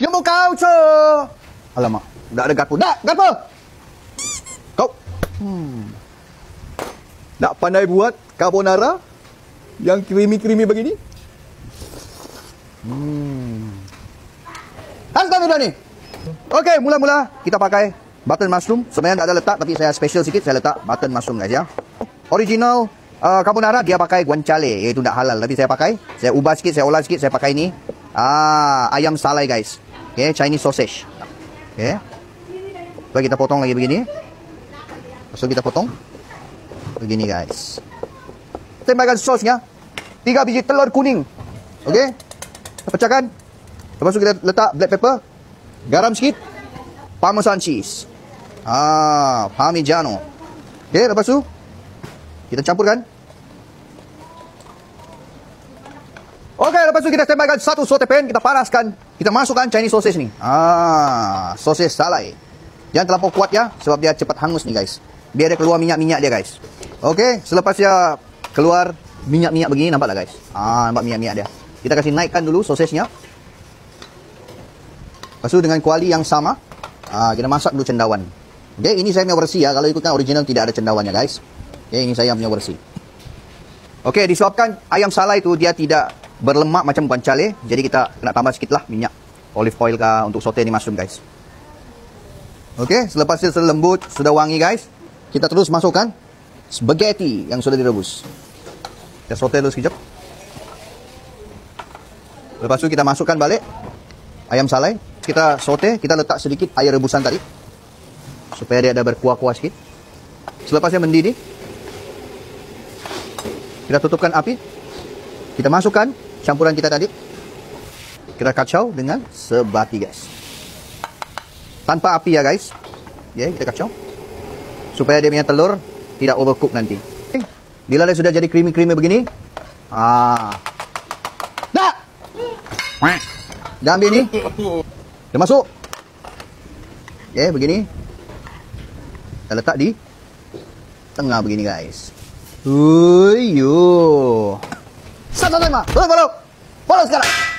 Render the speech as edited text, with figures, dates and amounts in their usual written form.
Yang mau kau ce. Alamak, dah ada garpu. Dah, garpu. Kau. Nak pandai buat carbonara yang creamy-creamy begini? Hantar sudah ni. Okey, mula-mula kita pakai button mushroom. Sebenarnya tak ada letak, tapi saya special sikit, saya letak button mushroom guys ya. Original carbonara dia pakai guanciale, iaitu tak halal, tapi saya pakai, saya ubah sikit, saya olah sikit, saya pakai ni ayam salai guys. Okey, Chinese sausage. Okey. Lepas kita potong lagi begini. Lepas kita potong begini guys. Tambahkan sosnya 3 biji telur kuning. Okey. Kita pecahkan. Lepas tu kita letak black pepper, garam sikit, parmesan cheese. Parmigiano. Okey, lepas tu kita campurkan. Okey, lepas tu kita tambahkan satu saute pan, kita panaskan, kita masukkan Chinese sausage ni. Sausage salai. Jangan terlampau kuat ya, sebab dia cepat hangus ni guys. Biar dia keluar minyak-minyak dia guys. Okey, selepas dia keluar minyak-minyak begini, nampak tak guys? Nampak minyak-minyak dia. Kita kasih naikkan dulu sausage-nya. Lepas tu dengan kuali yang sama, kita masak dulu cendawan. Okey, ini saya punya versi ya. Kalau ikutkan original tidak ada cendawannya guys. Okey, ini saya punya versi. Okey, disebabkan ayam salai itu dia tidak berlemak macam guanciale, jadi kita kena tambah sikitlah minyak olive oil kah untuk saute ni mushroom guys. Okey, selepas dia sudah lembut, sudah wangi guys, kita terus masukkan spaghetti yang sudah direbus. Kita saute dulu sekejap. Lepas tu kita masukkan balik ayam salai, kita saute, kita letak sedikit air rebusan tadi supaya dia ada berkuah-kuah sikit. Selepas dia mendidih, kita tutupkan api, kita masukkan campuran kita tadi, kita kacau dengan sebati guys, tanpa api ya guys. Okay, kita kacau supaya dia punya telur tidak overcook nanti. Okay. Bila dia sudah jadi creamy-creamy begini, dah, dah ambil ni, dia masuk. Okay, begini, kita letak di tengah begini guys. Uyo. Satu tema, follow sekarang.